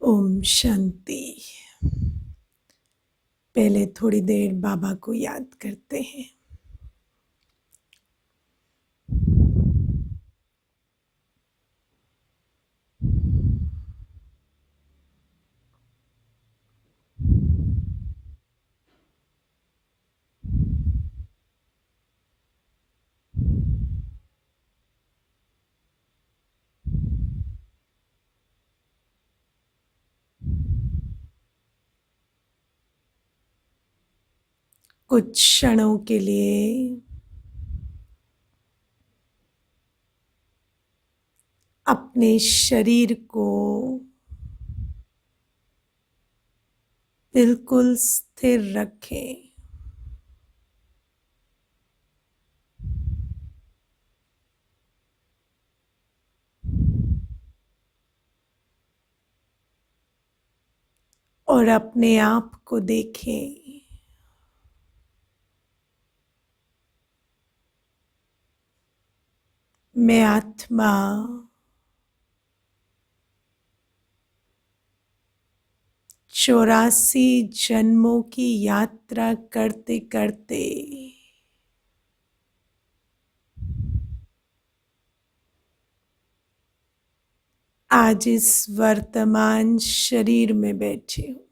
ओम शांति। पहले थोड़ी देर बाबा को याद करते हैं। कुछ क्षणों के लिए अपने शरीर को बिल्कुल स्थिर रखें। और अपने आप को देखें। मैं आत्मा 84 जन्मों की यात्रा करते करते आज इस वर्तमान शरीर में बैठी हूँ।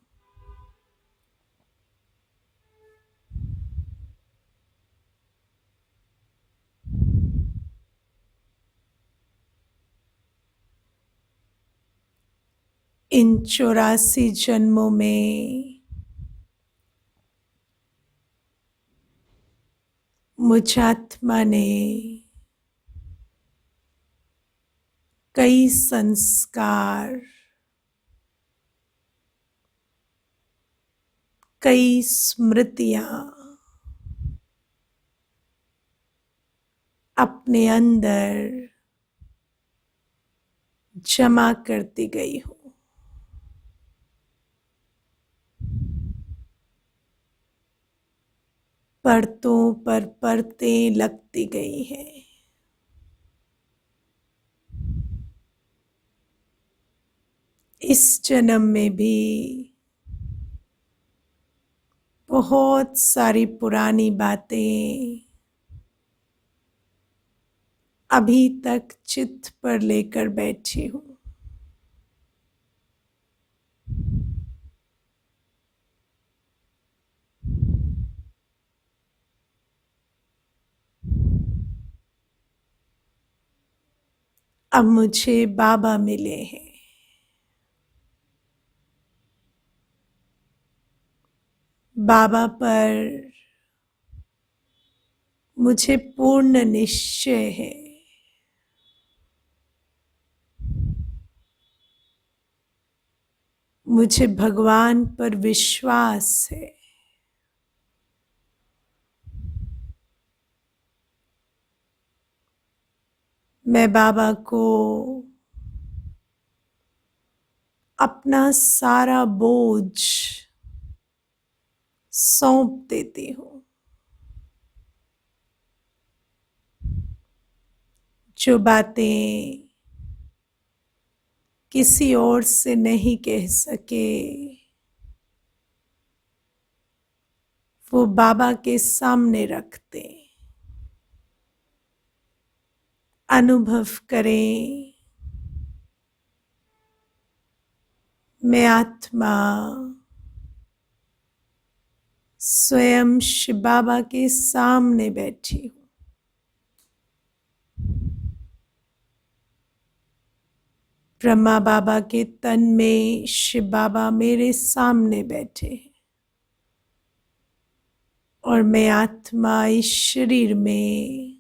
इन 84 जन्मों में मुझ आत्मा ने कई संस्कार, कई स्मृतियां अपने अंदर जमा करती गई हूँ। परतों पर परतें लगती गई हैं। इस जन्म में भी बहुत सारी पुरानी बातें अभी तक चित्त पर लेकर बैठी हूँ। अब मुझे बाबा मिले हैं। बाबा पर मुझे पूर्ण निश्चय है। मुझे भगवान पर विश्वास है। मैं बाबा को अपना सारा बोझ सौंप देती हूँ। जो बातें किसी और से नहीं कह सके, वो बाबा के सामने रखते। अनुभव करें, मैं आत्मा स्वयं शिव बाबा के सामने बैठी हूँ। ब्रह्मा बाबा के तन में शिव बाबा मेरे सामने बैठे हैं और मैं आत्मा इस शरीर में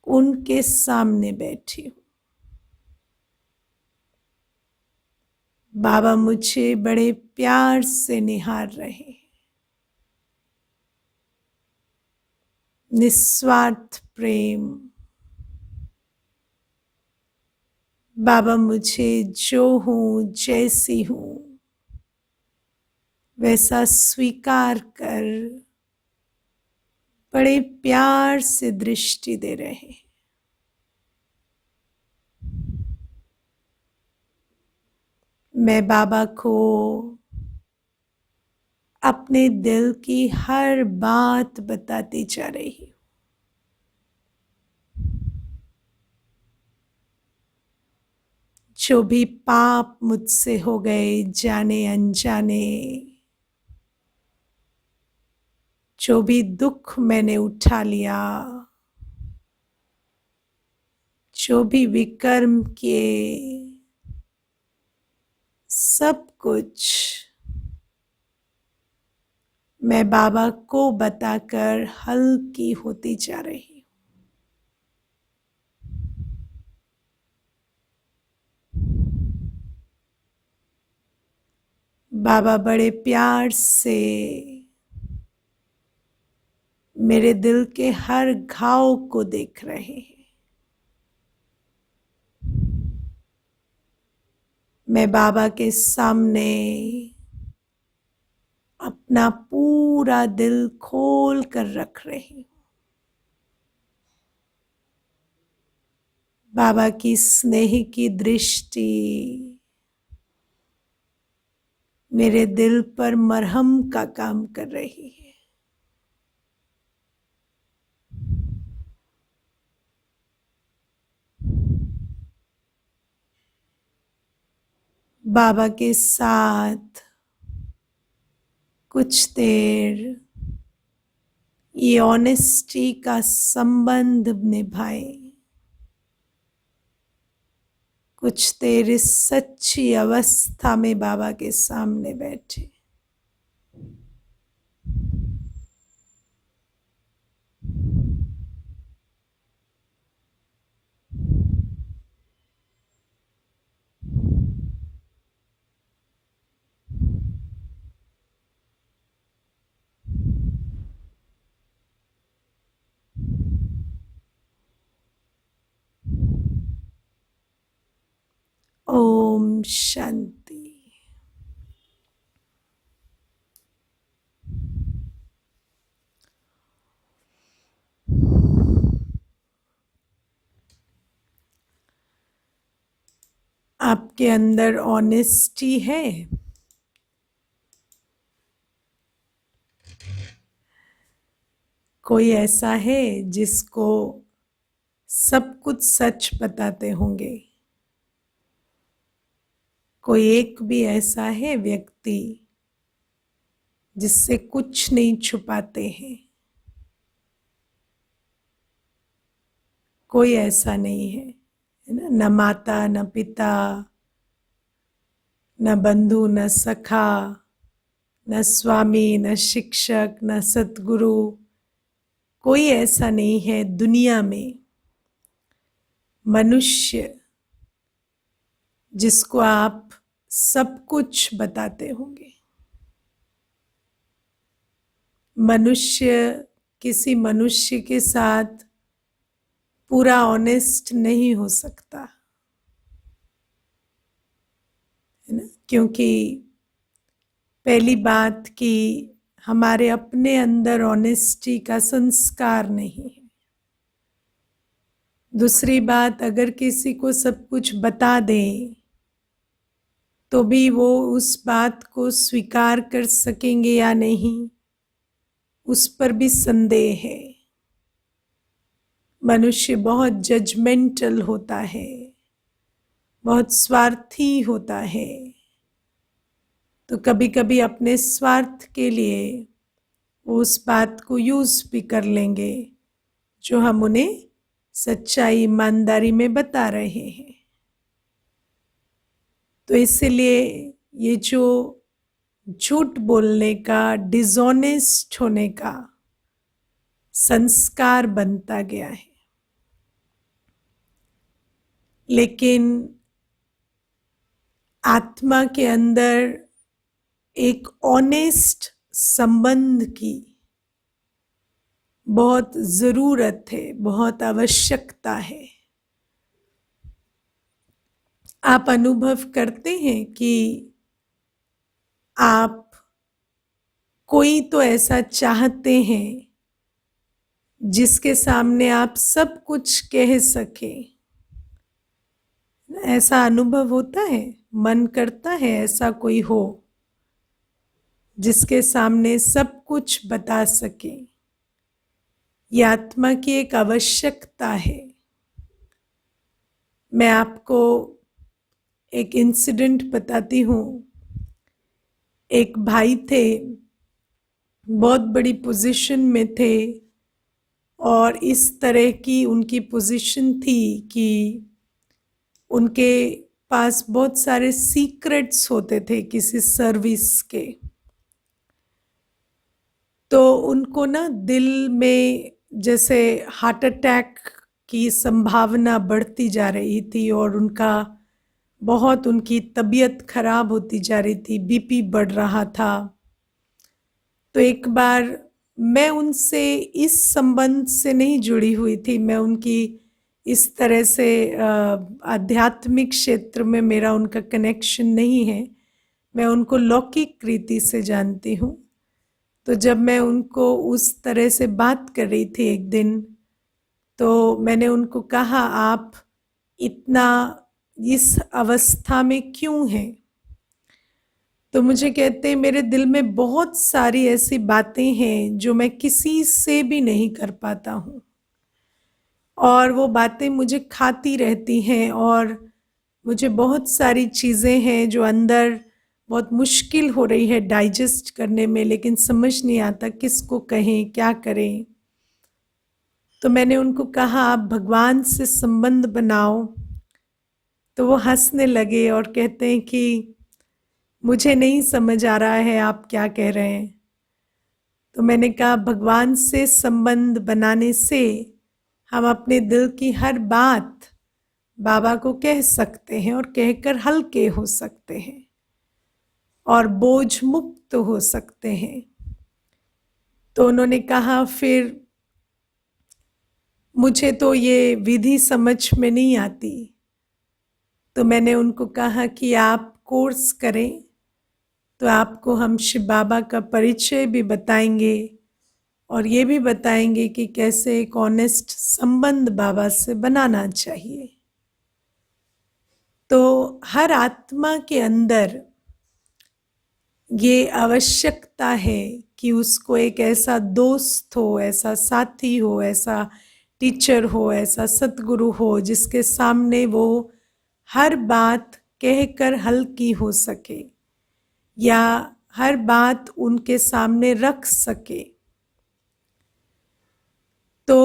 उनके सामने बैठी हूँ। बाबा मुझे बड़े प्यार से निहार रहे हैं। निस्वार्थ प्रेम। बाबा मुझे जो हूँ, जैसी हूँ, वैसा स्वीकार कर बड़े प्यार से दृष्टि दे रहे हैं। मैं बाबा को अपने दिल की हर बात बताती जा रही हूँ। जो भी पाप मुझसे हो गए जाने अनजाने, जो भी दुख मैंने उठा लिया, जो भी विकर्म किए, सब कुछ मैं बाबा को बताकर हल्की होती जा रही हूँ। बाबा बड़े प्यार से मेरे दिल के हर घाव को देख रहे हैं। मैं बाबा के सामने अपना पूरा दिल खोल कर रख रही हूँ। बाबा की स्नेह की दृष्टि मेरे दिल पर मरहम का काम कर रही है। बाबा के साथ कुछ देर ये ऑनेस्टी का संबंध निभाए, कुछ देर इस सच्ची अवस्था में बाबा के सामने बैठे। ओम शांति। आपके अंदर ऑनेस्टी है? कोई ऐसा है जिसको सब कुछ सच बताते होंगे? कोई एक भी ऐसा है व्यक्ति जिससे कुछ नहीं छुपाते हैं? कोई ऐसा नहीं है ना? न माता, न पिता, न बंधु, न सखा, न स्वामी, न शिक्षक, न सतगुरु। कोई ऐसा नहीं है दुनिया में मनुष्य जिसको आप सब कुछ बताते होंगे। मनुष्य किसी मनुष्य के साथ पूरा ऑनेस्ट नहीं हो सकता, है ना? क्योंकि पहली बात कि हमारे अपने अंदर ऑनेस्टी का संस्कार नहीं है। दूसरी बात, अगर किसी को सब कुछ बता दें तो भी वो उस बात को स्वीकार कर सकेंगे या नहीं, उस पर भी संदेह है। मनुष्य बहुत जजमेंटल होता है, बहुत स्वार्थी होता है, तो कभी कभी अपने स्वार्थ के लिए वो उस बात को यूज भी कर लेंगे जो हम उन्हें सच्चाई ईमानदारी में बता रहे हैं। तो इसलिए ये जो झूठ बोलने का, डिसऑनेस्ट होने का संस्कार बनता गया है। लेकिन आत्मा के अंदर एक ऑनेस्ट संबंध की बहुत जरूरत है, बहुत आवश्यकता है। आप अनुभव करते हैं कि आप कोई तो ऐसा चाहते हैं जिसके सामने आप सब कुछ कह सकें, ऐसा अनुभव होता है, मन करता है ऐसा कोई हो जिसके सामने सब कुछ बता सके। ये आत्मा की एक आवश्यकता है। मैं आपको एक इंसिडेंट बताती हूँ। एक भाई थे, बहुत बड़ी पोजीशन में थे, और इस तरह की उनकी पोजीशन थी कि उनके पास बहुत सारे सीक्रेट्स होते थे किसी सर्विस के। तो उनको ना दिल में जैसे हार्ट अटैक की संभावना बढ़ती जा रही थी, और उनका बहुत उनकी तबीयत खराब होती जा रही थी, बीपी बढ़ रहा था। तो एक बार मैं उनसे इस संबंध से नहीं जुड़ी हुई थी, मैं उनकी इस तरह से आध्यात्मिक क्षेत्र में मेरा उनका कनेक्शन नहीं है, मैं उनको लौकिक रीति से जानती हूँ। तो जब मैं उनको उस तरह से बात कर रही थी एक दिन, तो मैंने उनको कहा, आप इतना इस अवस्था में क्यों हैं? तो मुझे कहते हैं, मेरे दिल में बहुत सारी ऐसी बातें हैं जो मैं किसी से भी नहीं कर पाता हूँ, और वो बातें मुझे खाती रहती हैं, और मुझे बहुत सारी चीज़ें हैं जो अंदर बहुत मुश्किल हो रही है डाइजेस्ट करने में, लेकिन समझ नहीं आता किसको कहें, क्या करें। तो मैंने उनको कहा, आप भगवान से संबंध बनाओ। तो वो हंसने लगे और कहते हैं कि मुझे नहीं समझ आ रहा है आप क्या कह रहे हैं। तो मैंने कहा, भगवान से संबंध बनाने से हम अपने दिल की हर बात बाबा को कह सकते हैं, और कहकर हल्के हो सकते हैं और बोझ मुक्त हो सकते हैं। तो उन्होंने कहा, फिर मुझे तो ये विधि समझ में नहीं आती। तो मैंने उनको कहा कि आप कोर्स करें तो आपको हम शिव बाबा का परिचय भी बताएंगे, और ये भी बताएंगे कि कैसे एक ऑनेस्ट संबंध बाबा से बनाना चाहिए। तो हर आत्मा के अंदर ये आवश्यकता है कि उसको एक ऐसा दोस्त हो, ऐसा साथी हो, ऐसा टीचर हो, ऐसा सतगुरु हो जिसके सामने वो हर बात कहकर हल्की हो सके, या हर बात उनके सामने रख सके। तो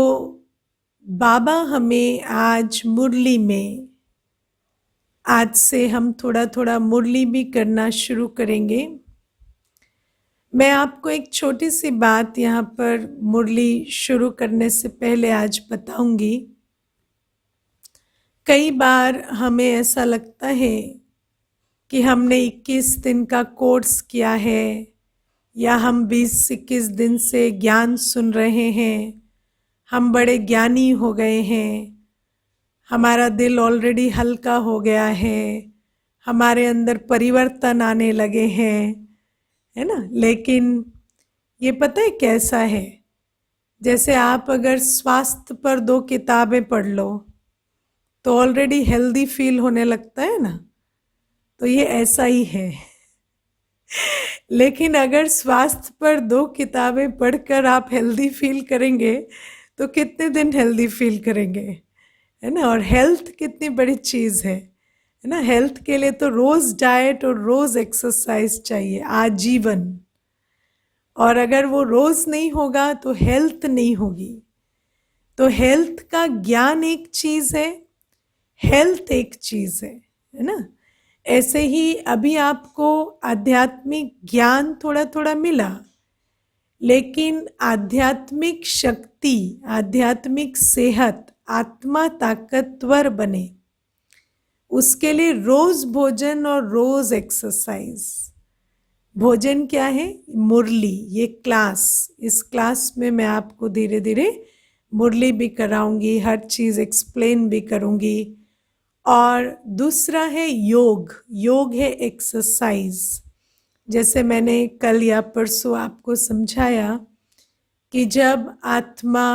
बाबा हमें आज मुरली में, आज से हम थोड़ा थोड़ा मुरली भी करना शुरू करेंगे। मैं आपको एक छोटी सी बात यहाँ पर मुरली शुरू करने से पहले आज बताऊंगी। कई बार हमें ऐसा लगता है कि हमने 21 दिन का कोर्स किया है, या हम 20-21 दिन से ज्ञान सुन रहे हैं, हम बड़े ज्ञानी हो गए हैं, हमारा दिल ऑलरेडी हल्का हो गया है, हमारे अंदर परिवर्तन आने लगे हैं, है ना। लेकिन ये पता है कैसा है, जैसे आप अगर स्वास्थ्य पर 2 किताबें पढ़ लो तो ऑलरेडी हेल्दी फील होने लगता है ना, तो ये ऐसा ही है। लेकिन अगर स्वास्थ्य पर 2 किताबें पढ़कर आप हेल्दी फील करेंगे तो कितने दिन हेल्दी फील करेंगे, है ना। और हेल्थ कितनी बड़ी चीज़ है ना। हेल्थ के लिए तो रोज़ डाइट और रोज़ एक्सरसाइज चाहिए, आजीवन। और अगर वो रोज़ नहीं होगा तो हेल्थ नहीं होगी। तो हेल्थ का ज्ञान एक चीज़ है, हेल्थ एक चीज़ है ना। ऐसे ही अभी आपको आध्यात्मिक ज्ञान थोड़ा थोड़ा मिला, लेकिन आध्यात्मिक शक्ति, आध्यात्मिक सेहत, आत्मा ताकतवर बने, उसके लिए रोज भोजन और रोज एक्सरसाइज। भोजन क्या है? मुरली, ये क्लास। इस क्लास में मैं आपको धीरे धीरे मुरली भी कराऊंगी, हर चीज़ एक्सप्लेन भी करूंगी। और दूसरा है योग। योग है एक्सरसाइज। जैसे मैंने कल या परसों आपको समझाया कि जब आत्मा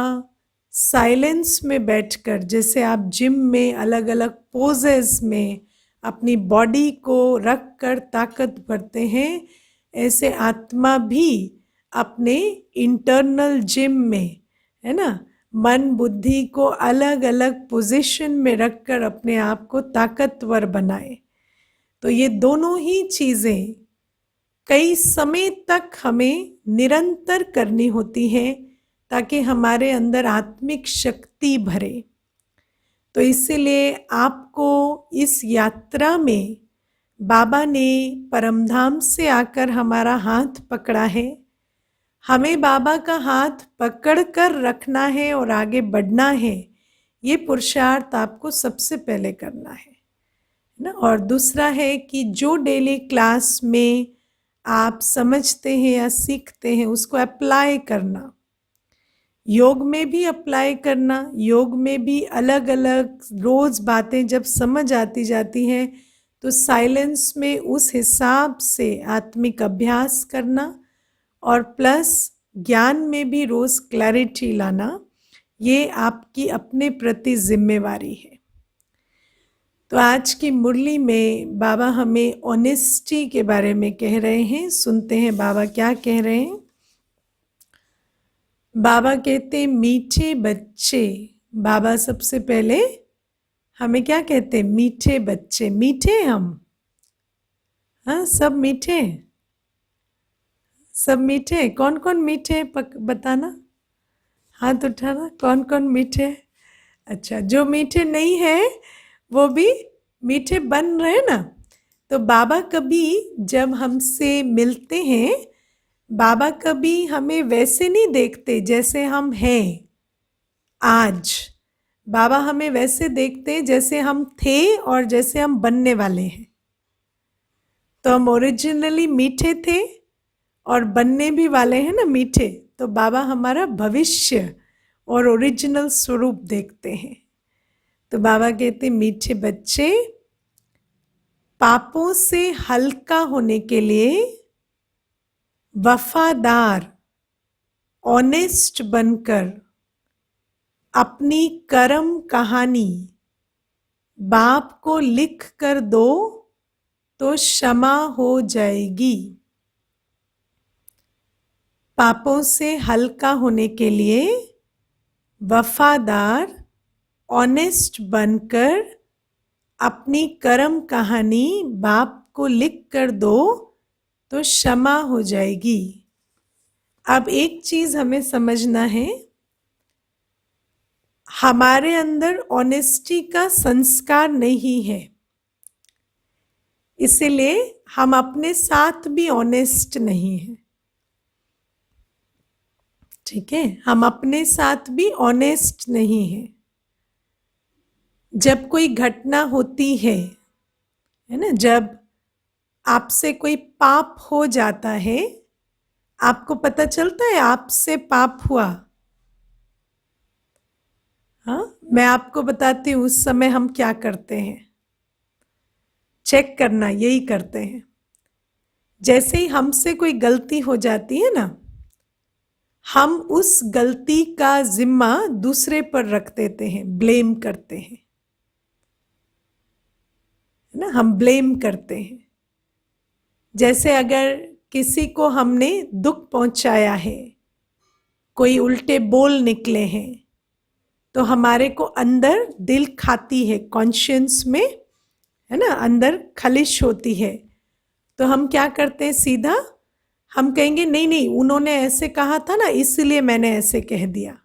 साइलेंस में बैठकर, जैसे आप जिम में अलग अलग पोजेस में अपनी बॉडी को रख कर ताकत भरते हैं, ऐसे आत्मा भी अपने इंटरनल जिम में, है ना, मन बुद्धि को अलग अलग पोजीशन में रखकर अपने आप को ताकतवर बनाए। तो ये दोनों ही चीज़ें कई समय तक हमें निरंतर करनी होती हैं ताकि हमारे अंदर आत्मिक शक्ति भरे। तो इसीलिए आपको इस यात्रा में बाबा ने परमधाम से आकर हमारा हाथ पकड़ा है। हमें बाबा का हाथ पकड़ कर रखना है और आगे बढ़ना है। ये पुरुषार्थ आपको सबसे पहले करना है ना। और दूसरा है कि जो डेली क्लास में आप समझते हैं या सीखते हैं उसको अप्लाई करना, योग में भी अप्लाई करना। योग में भी अलग अलग रोज बातें जब समझ आती जाती हैं तो साइलेंस में उस हिसाब से आत्मिक अभ्यास करना, और प्लस ज्ञान में भी रोज क्लैरिटी लाना, ये आपकी अपने प्रति जिम्मेवारी है। तो आज की मुरली में बाबा हमें ऑनेस्टी के बारे में कह रहे हैं। सुनते हैं बाबा क्या कह रहे हैं। बाबा कहते मीठे बच्चे। बाबा सबसे पहले हमें क्या कहते, मीठे बच्चे। मीठे हम, हाँ सब मीठे, सब मीठे। कौन कौन मीठे बताना, हाथ उठाना, कौन कौन मीठे। अच्छा, जो मीठे नहीं है वो भी मीठे बन रहे ना। तो बाबा कभी जब हमसे मिलते हैं, बाबा कभी हमें वैसे नहीं देखते जैसे हम हैं आज। बाबा हमें वैसे देखते हैं जैसे हम थे और जैसे हम बनने वाले हैं। तो हम ओरिजिनली मीठे थे और बनने भी वाले हैं ना मीठे। तो बाबा हमारा भविष्य और ओरिजिनल स्वरूप देखते हैं। तो बाबा कहते मीठे बच्चे, पापों से हल्का होने के लिए वफादार, ऑनेस्ट बनकर अपनी कर्म कहानी बाप को लिख कर दो तो क्षमा हो जाएगी। पापों से हल्का होने के लिए वफादार, ऑनेस्ट बनकर अपनी कर्म कहानी बाप को लिख कर दो तो क्षमा हो जाएगी। अब एक चीज हमें समझना है, हमारे अंदर ऑनेस्टी का संस्कार नहीं है, इसीलिए हम अपने साथ भी ऑनेस्ट नहीं हैं। ठीक है, हम अपने साथ भी ऑनेस्ट नहीं हैं। जब कोई घटना होती है ना, जब आपसे कोई पाप हो जाता है, आपको पता चलता है आपसे पाप हुआ। हाँ, मैं आपको बताती हूँ उस समय हम क्या करते हैं, चेक करना, यही करते हैं। जैसे ही हमसे कोई गलती हो जाती है ना, हम उस गलती का जिम्मा दूसरे पर रख देते हैं, ब्लेम करते हैं ना, हम ब्लेम करते हैं। जैसे अगर किसी को हमने दुख पहुंचाया है, कोई उल्टे बोल निकले हैं, तो हमारे को अंदर दिल खाती है, कॉन्शियंस में, है ना, अंदर खलिश होती है। तो हम क्या करते हैं, सीधा हम कहेंगे नहीं नहीं उन्होंने ऐसे कहा था ना इसलिए मैंने ऐसे कह दिया,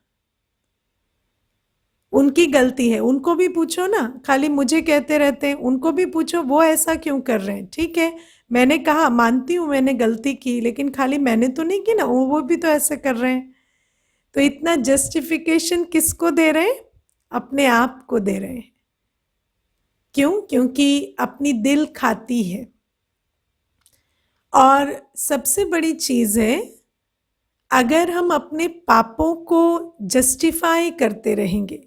उनकी गलती है, उनको भी पूछो ना। खाली मुझे कहते रहते हैं, उनको भी पूछो वो ऐसा क्यों कर रहे हैं। ठीक है, मैंने कहा मानती हूँ मैंने गलती की, लेकिन खाली मैंने तो नहीं की ना, वो भी तो ऐसे कर रहे हैं। तो इतना जस्टिफिकेशन किसको दे रहे हैं, अपने आप को दे रहे हैं। क्यों? क्योंकि अपनी दिल खाती है। और सबसे बड़ी चीज है, अगर हम अपने पापों को जस्टिफाई करते रहेंगे,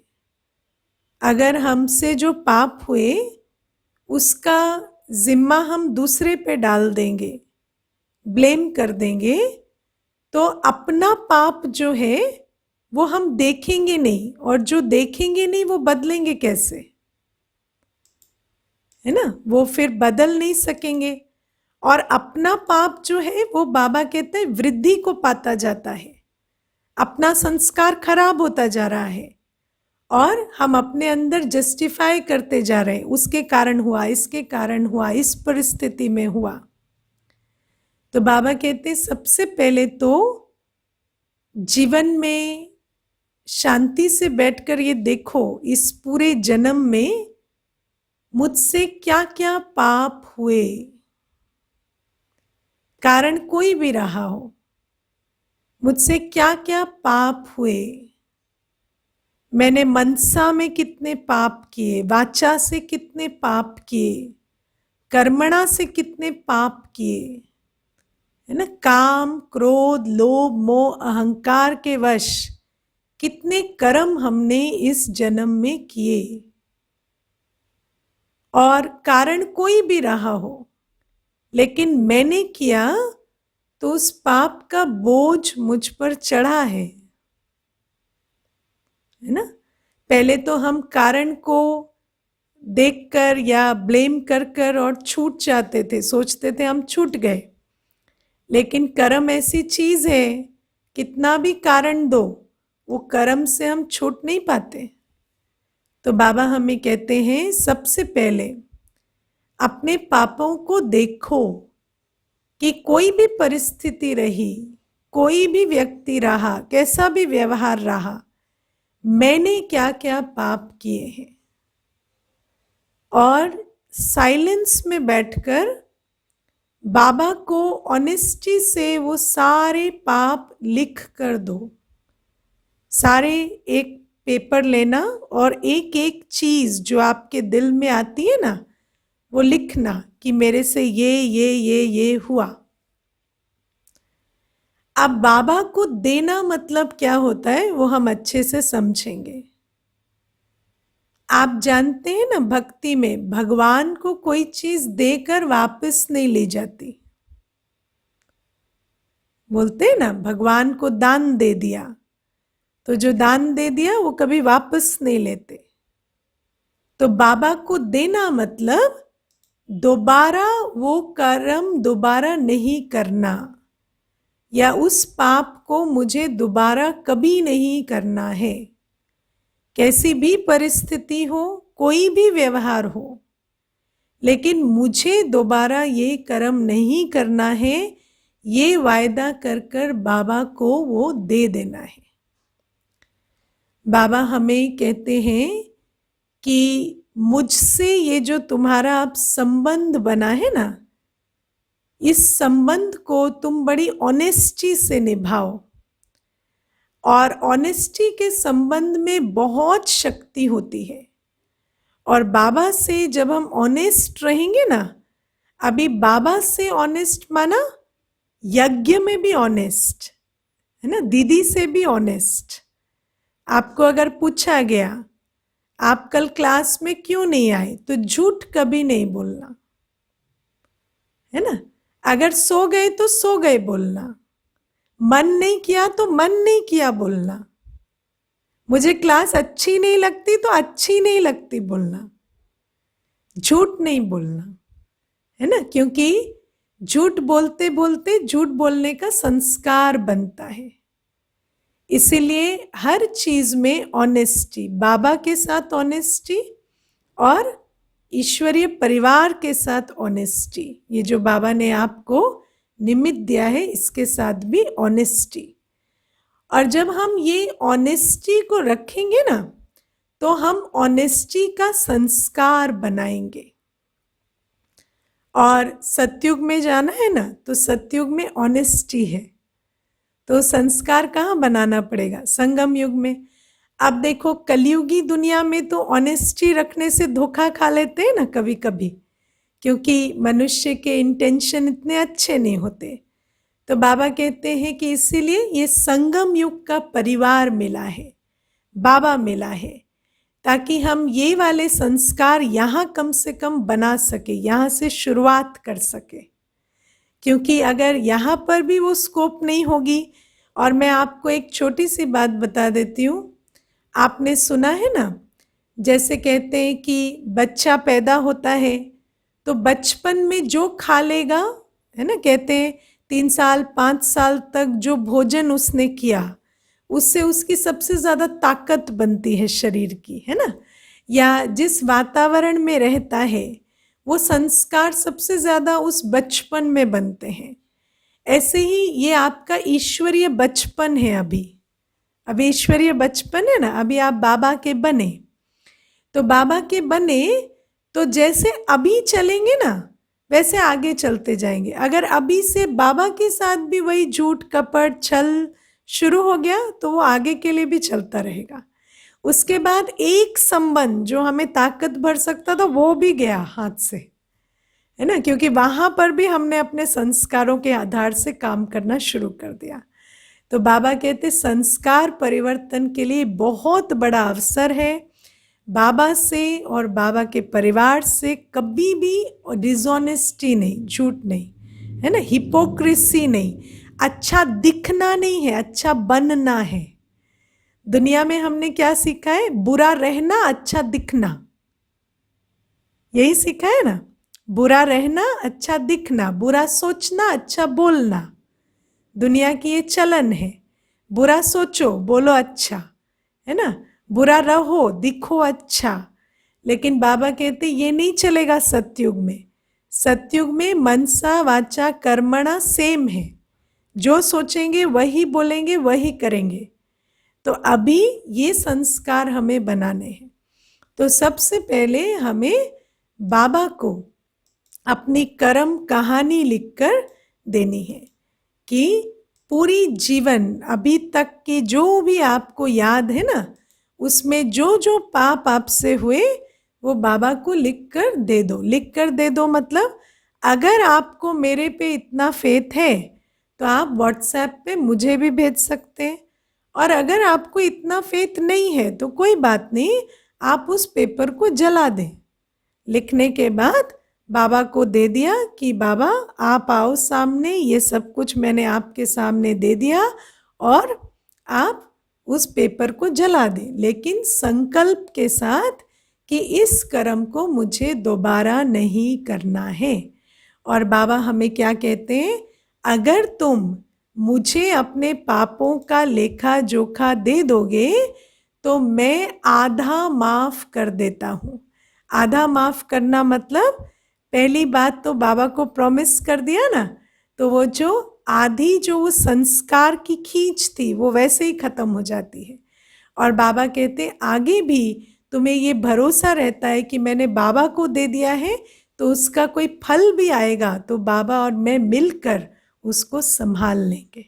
अगर हमसे जो पाप हुए उसका जिम्मा हम दूसरे पे डाल देंगे, ब्लेम कर देंगे, तो अपना पाप जो है वो हम देखेंगे नहीं, और जो देखेंगे नहीं वो बदलेंगे कैसे, है ना? वो फिर बदल नहीं सकेंगे। और अपना पाप जो है वो बाबा कहते हैं वृद्धि को पाता जाता है, अपना संस्कार खराब होता जा रहा है, और हम अपने अंदर जस्टिफाई करते जा रहे हैं, उसके कारण हुआ, इसके कारण हुआ, इस परिस्थिति में हुआ। तो बाबा कहते हैं सबसे पहले तो जीवन में शांति से बैठकर ये देखो, इस पूरे जन्म में मुझसे क्या क्या पाप हुए, कारण कोई भी रहा हो, मुझसे क्या क्या पाप हुए। मैंने मनसा में कितने पाप किए, वाचा से कितने पाप किए, कर्मणा से कितने पाप किए, है ना? काम, क्रोध, लोभ, मोह, अहंकार के वश कितने कर्म हमने इस जन्म में किए। और कारण कोई भी रहा हो, लेकिन मैंने किया तो उस पाप का बोझ मुझ पर चढ़ा है ना? पहले तो हम कारण को देखकर या ब्लेम कर कर और छूट जाते थे, सोचते थे हम छूट गए। लेकिन कर्म ऐसी चीज है, कितना भी कारण दो, वो कर्म से हम छूट नहीं पाते। तो बाबा हमें कहते हैं सबसे पहले अपने पापों को देखो कि कोई भी परिस्थिति रही, कोई भी व्यक्ति रहा, कैसा भी व्यवहार रहा, मैंने क्या क्या पाप किए हैं। और साइलेंस में बैठकर बाबा को ऑनेस्टी से वो सारे पाप लिख कर दो। सारे एक पेपर लेना और एक एक चीज जो आपके दिल में आती है ना, वो लिखना कि मेरे से ये हुआ। अब बाबा को देना मतलब क्या होता है वो हम अच्छे से समझेंगे। आप जानते हैं ना, भक्ति में भगवान को कोई चीज देकर वापस नहीं ली जाती। बोलते हैं ना, भगवान को दान दे दिया, तो जो दान दे दिया वो कभी वापस नहीं लेते। तो बाबा को देना मतलब दोबारा वो कर्म दोबारा नहीं करना, या उस पाप को मुझे दोबारा कभी नहीं करना है। कैसी भी परिस्थिति हो, कोई भी व्यवहार हो, लेकिन मुझे दोबारा ये कर्म नहीं करना है, ये वायदा कर कर बाबा को वो दे देना है। बाबा हमें कहते हैं कि मुझसे ये जो तुम्हारा अब संबंध बना है ना, इस संबंध को तुम बड़ी ऑनेस्टी से निभाओ। और ऑनेस्टी के संबंध में बहुत शक्ति होती है। और बाबा से जब हम ऑनेस्ट रहेंगे ना, अभी बाबा से ऑनेस्ट माना यज्ञ में भी ऑनेस्ट, है ना? दीदी से भी ऑनेस्ट। आपको अगर पूछा गया आप कल क्लास में क्यों नहीं आए, तो झूठ कभी नहीं बोलना, है ना? अगर सो गए तो सो गए बोलना, मन नहीं किया तो मन नहीं किया बोलना, मुझे क्लास अच्छी नहीं लगती तो अच्छी नहीं लगती बोलना, झूठ नहीं बोलना, है ना? क्योंकि झूठ बोलते बोलते झूठ बोलने का संस्कार बनता है। इसीलिए हर चीज में ऑनेस्टी, बाबा के साथ ऑनेस्टी और ईश्वरीय परिवार के साथ ऑनेस्टी, ये जो बाबा ने आपको निमित्त दिया है इसके साथ भी ऑनेस्टी। और जब हम ये ऑनेस्टी को रखेंगे ना, तो हम ऑनेस्टी का संस्कार बनाएंगे। और सतयुग में जाना है ना, तो सतयुग में ऑनेस्टी है, तो संस्कार कहाँ बनाना पड़ेगा? संगम युग में। अब देखो कलयुगी दुनिया में तो ऑनेस्टी रखने से धोखा खा लेते हैं ना कभी कभी, क्योंकि मनुष्य के इंटेंशन इतने अच्छे नहीं होते। तो बाबा कहते हैं कि इसीलिए ये संगम युग का परिवार मिला है, बाबा मिला है, ताकि हम ये वाले संस्कार यहाँ कम से कम बना सके, यहाँ से शुरुआत कर सके। क्योंकि अगर यहाँ पर भी वो स्कोप नहीं होगी और मैं आपको एक छोटी सी बात बता देती हूँ। आपने सुना है ना, जैसे कहते हैं कि बच्चा पैदा होता है तो बचपन में जो खा लेगा, है ना, कहते हैं 3 साल 5 साल तक जो भोजन उसने किया उससे उसकी सबसे ज़्यादा ताकत बनती है शरीर की, है ना। या जिस वातावरण में रहता है वो संस्कार सबसे ज़्यादा उस बचपन में बनते हैं। ऐसे ही ये आपका ईश्वरीय बचपन है। अभी ईश्वरीय बचपन है ना, अभी आप बाबा के बने, तो बाबा के बने तो जैसे अभी चलेंगे ना वैसे आगे चलते जाएंगे। अगर अभी से बाबा के साथ भी वही झूठ कपट छल शुरू हो गया तो वो आगे के लिए भी चलता रहेगा। उसके बाद एक संबंध जो हमें ताकत भर सकता था वो भी गया हाथ से, है ना, क्योंकि वहां पर भी हमने अपने संस्कारों के आधार से काम करना शुरू कर दिया। तो बाबा कहते संस्कार परिवर्तन के लिए बहुत बड़ा अवसर है। बाबा से और बाबा के परिवार से कभी भी डिसऑनेस्टी नहीं, झूठ नहीं, है ना, हिपोक्रेसी नहीं, अच्छा दिखना नहीं है, अच्छा बनना है। दुनिया में हमने क्या सीखा है? बुरा रहना, अच्छा दिखना, यही सीखा है ना। बुरा रहना, अच्छा दिखना, बुरा सोचना, अच्छा बोलना। दुनिया की ये चलन है, बुरा सोचो बोलो अच्छा, है ना, बुरा रहो दिखो अच्छा। लेकिन बाबा कहते ये नहीं चलेगा सतयुग में। सतयुग में मनसा वाचा कर्मणा सेम है, जो सोचेंगे वही बोलेंगे वही करेंगे। तो अभी ये संस्कार हमें बनाने हैं। तो सबसे पहले हमें बाबा को अपनी कर्म कहानी लिखकर देनी है कि पूरी जीवन अभी तक की जो भी आपको याद है ना, उसमें जो जो पाप आपसे हुए वो बाबा को लिख कर दे दो। लिख कर दे दो मतलब अगर आपको मेरे पे इतना फेथ है तो आप व्हाट्सएप पे मुझे भी भेज सकते हैं, और अगर आपको इतना फेथ नहीं है तो कोई बात नहीं, आप उस पेपर को जला दें। लिखने के बाद बाबा को दे दिया कि बाबा आप आओ सामने, ये सब कुछ मैंने आपके सामने दे दिया, और आप उस पेपर को जला दें, लेकिन संकल्प के साथ कि इस कर्म को मुझे दोबारा नहीं करना है। और बाबा हमें क्या कहते हैं? अगर तुम मुझे अपने पापों का लेखा जोखा दे दोगे तो मैं आधा माफ कर देता हूँ। आधा माफ करना मतलब पहली बात तो बाबा को प्रॉमिस कर दिया ना, तो वो जो आधी जो वो संस्कार की खींच थी वो वैसे ही खत्म हो जाती है। और बाबा कहते आगे भी तुम्हें ये भरोसा रहता है कि मैंने बाबा को दे दिया है तो उसका कोई फल भी आएगा तो बाबा और मैं मिलकर उसको संभाल लेंगे।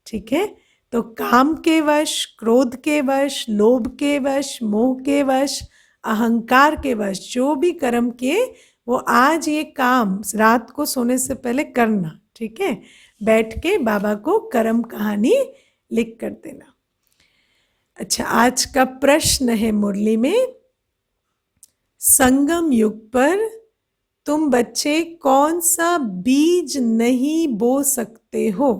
ठीक है, तो काम के वश, क्रोध के वश, लोभ के वश, मोह के वश, अहंकार के वश जो भी कर्म किए वो आज ये काम रात को सोने से पहले करना। ठीक है, बैठ के बाबा को कर्म कहानी लिख कर देना। अच्छा, आज का प्रश्न है मुरली में, संगम युग पर तुम बच्चे कौन सा बीज नहीं बो सकते हो?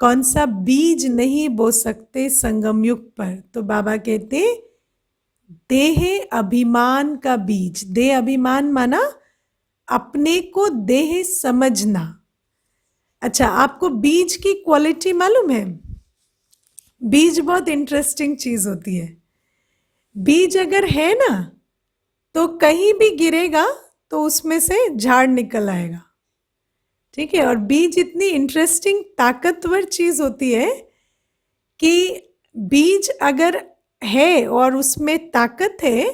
कौन सा बीज नहीं बो सकते संगम युग पर? तो बाबा कहते देह अभिमान का बीज। देह अभिमान माना अपने को देह समझना। अच्छा, आपको बीज की क्वालिटी मालूम है? बीज बहुत इंटरेस्टिंग चीज होती है। बीज अगर है ना तो कहीं भी गिरेगा तो उसमें से झाड़ निकल आएगा। ठीक है, और बीज इतनी इंटरेस्टिंग ताकतवर चीज होती है कि बीज अगर है और उसमें ताकत है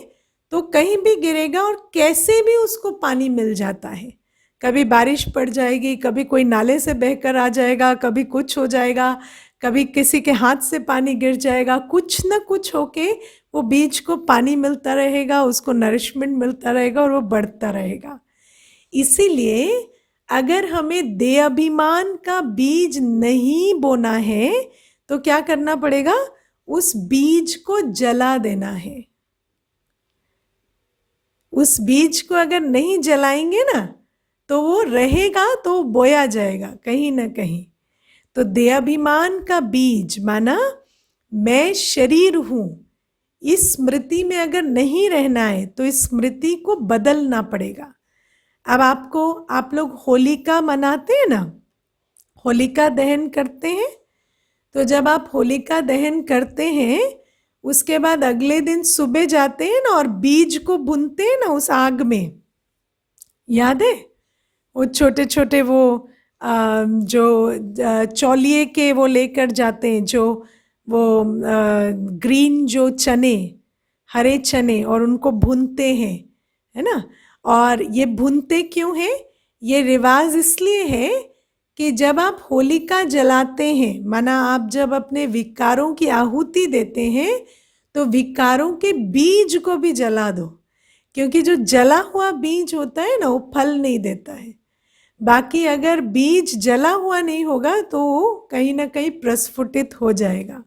तो कहीं भी गिरेगा और कैसे भी उसको पानी मिल जाता है। कभी बारिश पड़ जाएगी, कभी कोई नाले से बहकर आ जाएगा, कभी कुछ हो जाएगा, कभी किसी के हाथ से पानी गिर जाएगा, कुछ ना कुछ होके वो बीज को पानी मिलता रहेगा, उसको नरिशमेंट मिलता रहेगा और वो बढ़ता रहेगा। इसीलिए अगर हमें देह अभिमान का बीज नहीं बोना है तो क्या करना पड़ेगा? उस बीज को जला देना है। उस बीज को अगर नहीं जलाएंगे ना तो वो रहेगा तो बोया जाएगा कहीं ना कहीं। तो तो देहाभिमान का बीज माना मैं शरीर हूं, इस स्मृति में अगर नहीं रहना है तो इस स्मृति को बदलना पड़ेगा। अब आप लोग होलिका मनाते हैं ना, होलिका दहन करते हैं। तो जब आप होलिका दहन करते हैं उसके बाद अगले दिन सुबह जाते हैं ना और बीज को भूनते हैं ना उस आग में, याद है? वो छोटे छोटे वो जो चौलिए के वो लेकर जाते हैं, जो वो ग्रीन जो चने, हरे चने, और उनको भूनते हैं, है ना। और ये भूनते क्यों हैं? ये रिवाज इसलिए है कि जब आप होलिका जलाते हैं, माना आप जब अपने विकारों की आहुति देते हैं तो विकारों के बीज को भी जला दो, क्योंकि जो जला हुआ बीज होता है ना वो फल नहीं देता है। बाकी अगर बीज जला हुआ नहीं होगा तो कहीं ना कहीं प्रस्फुटित हो जाएगा।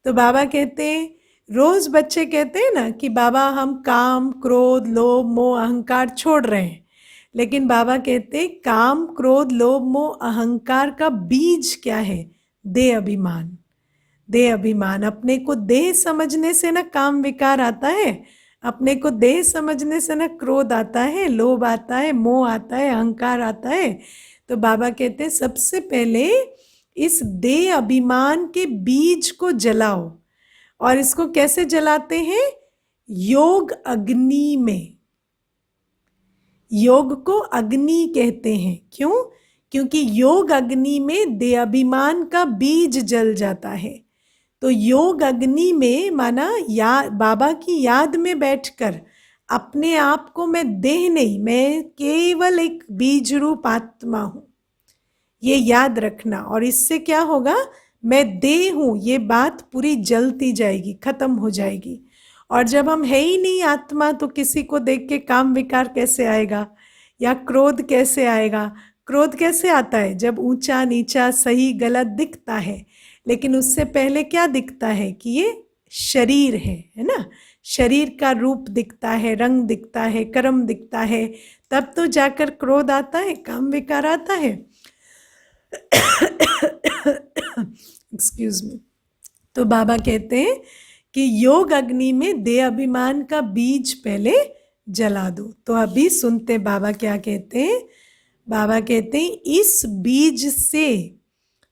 तो बाबा कहते हैं, रोज बच्चे कहते हैं ना कि बाबा हम काम क्रोध लोभ मोह अहंकार छोड़ रहे हैं, लेकिन बाबा कहते हैं काम क्रोध लोभ मोह अहंकार का बीज क्या है? देह अभिमान। देह अभिमान, अपने को देह समझने से ना काम विकार आता है, अपने को देह समझने से ना क्रोध आता है, लोभ आता है, मोह आता है, अहंकार आता है। तो बाबा कहते हैं सबसे पहले इस देह अभिमान के बीज को जलाओ। और इसको कैसे जलाते हैं? योग अग्नि में। योग को अग्नि कहते हैं, क्यों? क्योंकि योग अग्नि में देह अभिमान का बीज जल जाता है। तो योग अग्नि में माना बाबा की याद में बैठकर अपने आप को मैं देह नहीं, मैं केवल एक बीज रूप आत्मा हूं, ये याद रखना। और इससे क्या होगा? मैं देह हूं, ये बात पूरी जलती जाएगी, खत्म हो जाएगी। और जब हम है ही नहीं आत्मा तो किसी को देख के काम विकार कैसे आएगा, या क्रोध कैसे आएगा? क्रोध कैसे आता है? जब ऊंचा नीचा सही गलत दिखता है, लेकिन उससे पहले क्या दिखता है कि ये शरीर है ना। शरीर का रूप दिखता है, रंग दिखता है, कर्म दिखता है, तब तो जाकर क्रोध आता है, काम विकार आता है। Excuse me. तो बाबा कहते हैं कि योग अग्नि में देह अभिमान का बीज पहले जला दो। तो अभी सुनते बाबा क्या कहते हैं। बाबा कहते हैं इस बीज से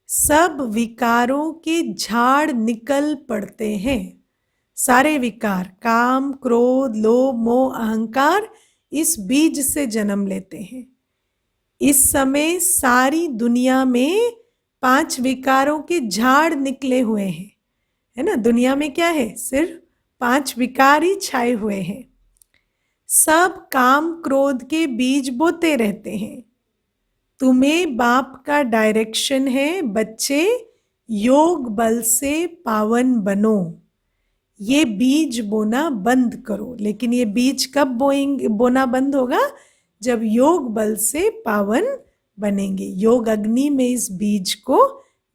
सब विकारों के झाड़ निकल पड़ते हैं। सारे विकार, काम क्रोध लोभ मोह अहंकार, इस बीज से जन्म लेते हैं। इस समय सारी दुनिया में 5 विकारों के झाड़ निकले हुए हैं, है ना। दुनिया में क्या है? सिर्फ 5 विकार ही छाए हुए हैं। सब काम क्रोध के बीज बोते रहते हैं। तुम्हें बाप का डायरेक्शन है, बच्चे योग बल से पावन बनो, ये बीज बोना बंद करो। लेकिन ये बीज कब बोना बंद होगा? जब योग बल से पावन बनेंगे, योग अग्नि में इस बीज को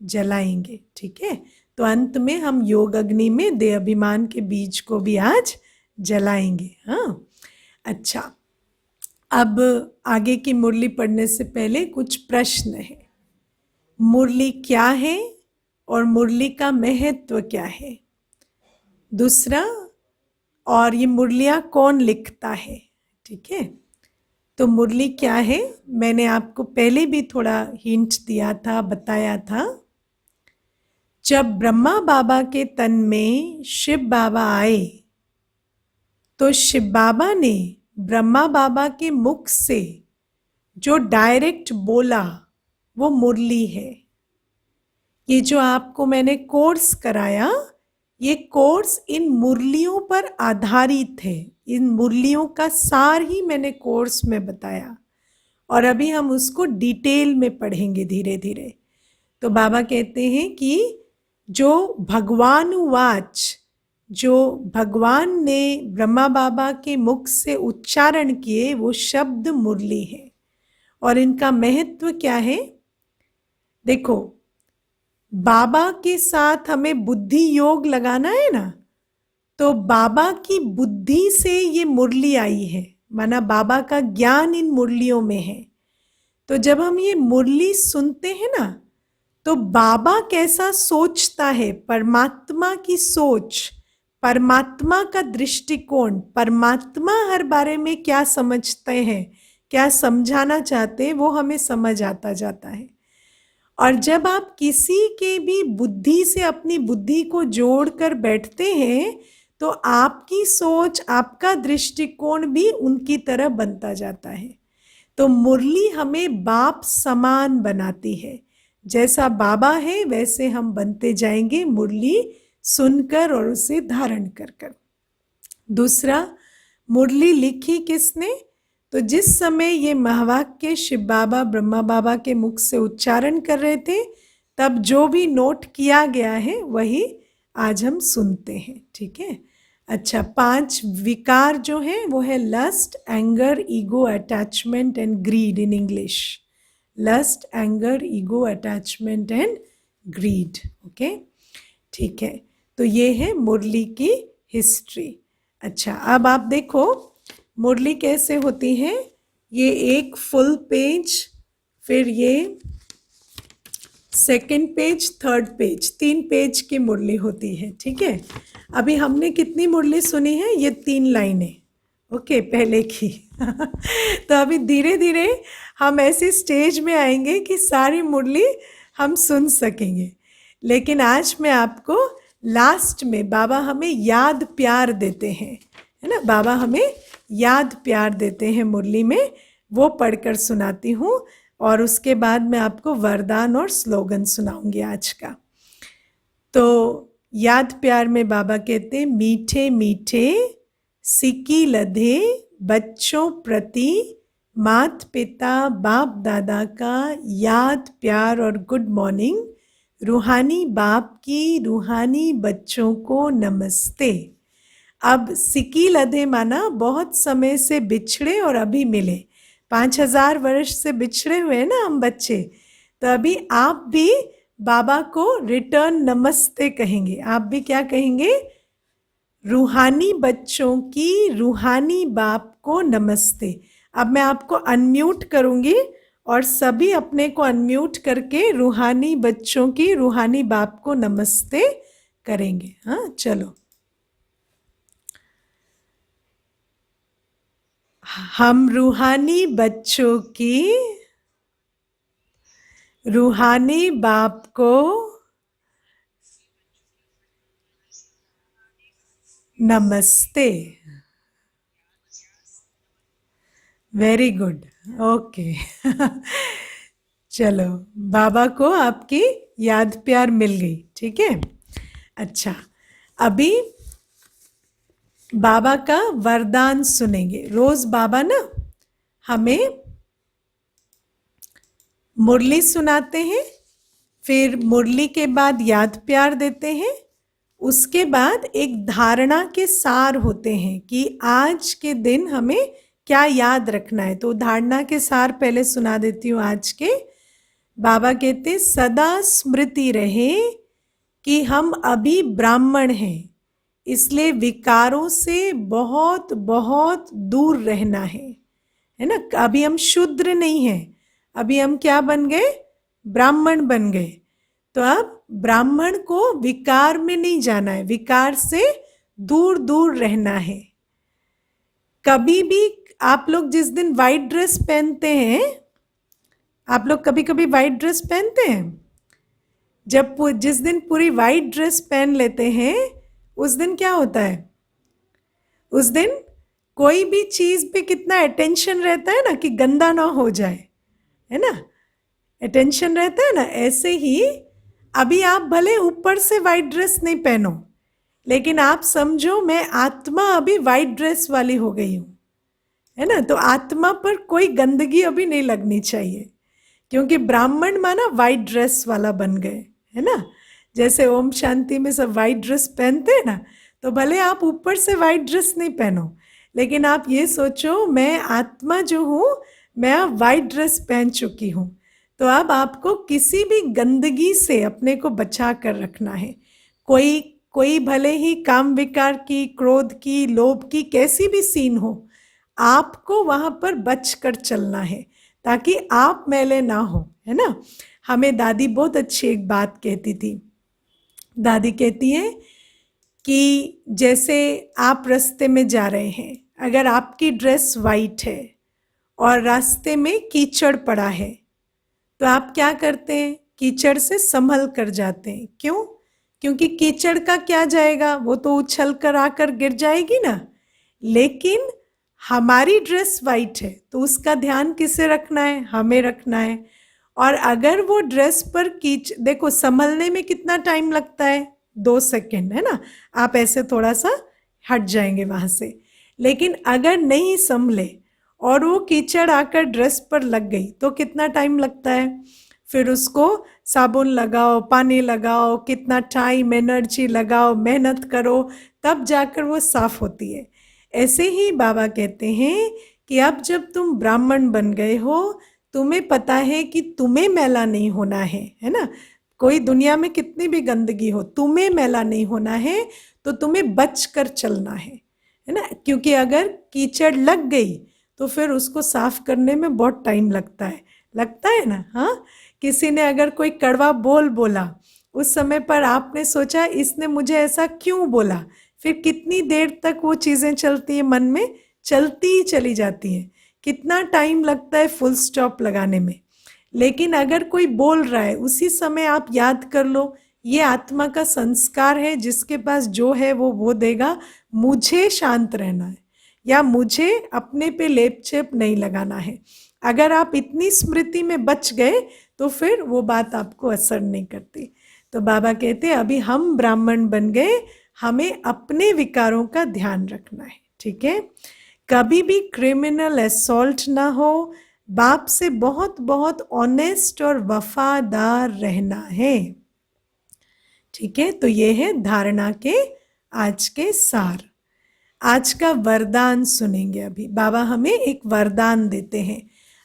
जलाएंगे। ठीक है, तो अंत में हम योग अग्नि में देह अभिमान के बीज को भी आज जलाएंगे। हाँ, अच्छा, अब आगे की मुरली पढ़ने से पहले कुछ प्रश्न है। मुरली क्या है और मुरली का महत्व क्या है? दूसरा, और ये मुरलियाँ कौन लिखता है? ठीक है, तो मुरली क्या है मैंने आपको पहले भी थोड़ा हिंट दिया था, बताया था। जब ब्रह्मा बाबा के तन में शिव बाबा आए तो शिव बाबा ने ब्रह्मा बाबा के मुख से जो डायरेक्ट बोला वो मुरली है। ये जो आपको मैंने कोर्स कराया, ये कोर्स इन मुरलियों पर आधारित है। इन मुरलियों का सार ही मैंने कोर्स में बताया और अभी हम उसको डिटेल में पढ़ेंगे धीरे धीरे। तो बाबा कहते हैं कि जो भगवानुवाच, जो भगवान ने ब्रह्मा बाबा के मुख से उच्चारण किए वो शब्द मुरली है। और इनका महत्व क्या है? देखो, बाबा के साथ हमें बुद्धि योग लगाना है ना, तो बाबा की बुद्धि से ये मुरली आई है, माना बाबा का ज्ञान इन मुरलियों में है। तो जब हम ये मुरली सुनते हैं ना, तो बाबा कैसा सोचता है, परमात्मा की सोच, परमात्मा का दृष्टिकोण, परमात्मा हर बारे में क्या समझते हैं, क्या समझाना चाहते हैं, वो हमें समझ आता जाता है। और जब आप किसी के भी बुद्धि से अपनी बुद्धि को जोड़कर बैठते हैं तो आपकी सोच, आपका दृष्टिकोण भी उनकी तरह बनता जाता है। तो मुरली हमें बाप समान बनाती है। जैसा बाबा है वैसे हम बनते जाएंगे, मुरली सुनकर और उसे धारण कर कर। दूसरा, मुरली लिखी किसने? तो जिस समय ये महावाक्य शिव बाबा, ब्रह्मा बाबा के मुख से उच्चारण कर रहे थे, तब जो भी नोट किया गया है वही आज हम सुनते हैं। ठीक है। अच्छा, 5 विकार जो है वो है lust, anger, ego, attachment and greed in English. Lust, anger, ego, attachment and greed. Okay, ठीक है। तो ये है मुरली की हिस्ट्री। अच्छा, अब आप देखो मुरली कैसे होती है। ये एक फुल पेज, फिर ये second page, third page, 3 page की मुरली होती है। ठीक है। अभी हमने कितनी मुरली सुनी है? ये 3 लाइनें। ओके, पहले की तो अभी धीरे धीरे हम ऐसे स्टेज में आएंगे कि सारी मुरली हम सुन सकेंगे। लेकिन आज मैं आपको लास्ट में बाबा हमें याद प्यार देते हैं, है ना, बाबा हमें याद प्यार देते हैं मुरली में, वो पढ़कर सुनाती हूँ। और उसके बाद मैं आपको वरदान और स्लोगन सुनाऊंगी आज का। तो याद प्यार में बाबा कहते हैं, मीठे मीठे सिक्की लधे बच्चों प्रति मात पिता बाप दादा का याद प्यार और गुड मॉर्निंग। रूहानी बाप की रूहानी बच्चों को नमस्ते। अब सिक्की लधे माना बहुत समय से बिछड़े और अभी मिले। 5000 वर्ष से बिछड़े हुए ना हम बच्चे, तो अभी आप भी बाबा को रिटर्न नमस्ते कहेंगे। आप भी क्या कहेंगे? रूहानी बच्चों की रूहानी बाप को नमस्ते। अब मैं आपको अनम्यूट करूंगी और सभी अपने को अनम्यूट करके रूहानी बच्चों की रूहानी बाप को नमस्ते करेंगे। हाँ, चलो। हम रूहानी बच्चों की रूहानी बाप को नमस्ते। वेरी गुड, ओके चलो, बाबा को आपकी याद प्यार मिल गई। ठीक है। अच्छा, अभी बाबा का वरदान सुनेंगे। रोज बाबा ना हमें मुरली सुनाते हैं, फिर मुरली के बाद याद प्यार देते हैं, उसके बाद एक धारणा के सार होते हैं कि आज के दिन हमें क्या याद रखना है। तो धारणा के सार पहले सुना देती हूँ आज के। बाबा कहते, सदा स्मृति रहे कि हम अभी ब्राह्मण हैं, इसलिए विकारों से बहुत बहुत दूर रहना है ना। अभी हम शूद्र नहीं हैं, अभी हम क्या बन गए? ब्राह्मण बन गए। तो अब ब्राह्मण को विकार में नहीं जाना है, विकार से दूर दूर रहना है। कभी भी आप लोग जिस दिन वाइट ड्रेस पहनते हैं, आप लोग कभी कभी वाइट ड्रेस पहनते हैं, जब जिस दिन पूरी वाइट ड्रेस पहन लेते हैं उस दिन क्या होता है? उस दिन कोई भी चीज पे कितना अटेंशन रहता है ना कि गंदा ना हो जाए, है ना, अटेंशन रहता है ना। ऐसे ही अभी आप भले ऊपर से वाइट ड्रेस नहीं पहनो, लेकिन आप समझो मैं आत्मा अभी वाइट ड्रेस वाली हो गई हूँ, है ना। तो आत्मा पर कोई गंदगी अभी नहीं लगनी चाहिए, क्योंकि ब्राह्मण माना वाइट ड्रेस वाला बन गए, है ना। जैसे ओम शांति में सब वाइट ड्रेस पहनते हैं ना, तो भले आप ऊपर से वाइट ड्रेस नहीं पहनो, लेकिन आप ये सोचो मैं आत्मा जो हूँ मैं अब वाइट ड्रेस पहन चुकी हूँ। तो अब आपको किसी भी गंदगी से अपने को बचा कर रखना है। कोई भले ही काम विकार की, क्रोध की, लोभ की कैसी भी सीन हो, आपको वहां पर बच कर चलना है ताकि आप मैले ना हो, है ना। हमें दादी बहुत अच्छी एक बात कहती थी। दादी कहती है कि जैसे आप रास्ते में जा रहे हैं, अगर आपकी ड्रेस वाइट है और रास्ते में कीचड़ पड़ा है तो आप क्या करते हैं, कीचड़ से संभल कर जाते हैं। क्यों? क्योंकि कीचड़ का क्या जाएगा, वो तो उछल कर आकर गिर जाएगी ना। लेकिन हमारी ड्रेस वाइट है तो उसका ध्यान किसे रखना है, हमें रखना है। और अगर वो ड्रेस पर देखो संभलने में कितना टाइम लगता है, 2 सेकंड, है ना। आप ऐसे थोड़ा सा हट जाएंगे वहां से। लेकिन अगर नहीं संभले और वो कीचड़ आकर ड्रेस पर लग गई तो कितना टाइम लगता है। फिर उसको साबुन लगाओ, पानी लगाओ, कितना टाइम एनर्जी लगाओ, मेहनत करो, तब जाकर वो साफ होती है। ऐसे ही बाबा कहते हैं कि अब जब तुम ब्राह्मण बन गए हो, तुम्हें पता है कि तुम्हें मैला नहीं होना है ना। कोई दुनिया में कितनी भी गंदगी हो, तुम्हें मैला नहीं होना है, तो तुम्हें बच कर चलना है ना। क्योंकि अगर कीचड़ लग गई तो फिर उसको साफ करने में बहुत टाइम लगता है ना। हाँ, किसी ने अगर कोई कड़वा बोला, उस समय पर आपने सोचा इसने मुझे ऐसा क्यों बोला, फिर कितनी देर तक वो चीज़ें चलती हैं, मन में चलती ही चली जाती हैं, कितना टाइम लगता है फुल स्टॉप लगाने में। लेकिन अगर कोई बोल रहा है, उसी समय आप याद कर लो, ये आत्मा का संस्कार है, जिसके पास जो है वो देगा। मुझे शांत रहना है या मुझे अपने पे लेप चेप नहीं लगाना है। अगर आप इतनी स्मृति में बच गए तो फिर वो बात आपको असर नहीं करती। तो बाबा कहते हैं अभी हम ब्राह्मण बन गए, हमें अपने विकारों का ध्यान रखना है, ठीक है। कभी भी क्रिमिनल असॉल्ट ना हो, बाप से बहुत बहुत ऑनेस्ट और वफादार रहना है, ठीक है। तो ये है धारणा के आज के सार। आज का वरदान सुनेंगे। अभी बाबा हमें एक वरदान देते हैं।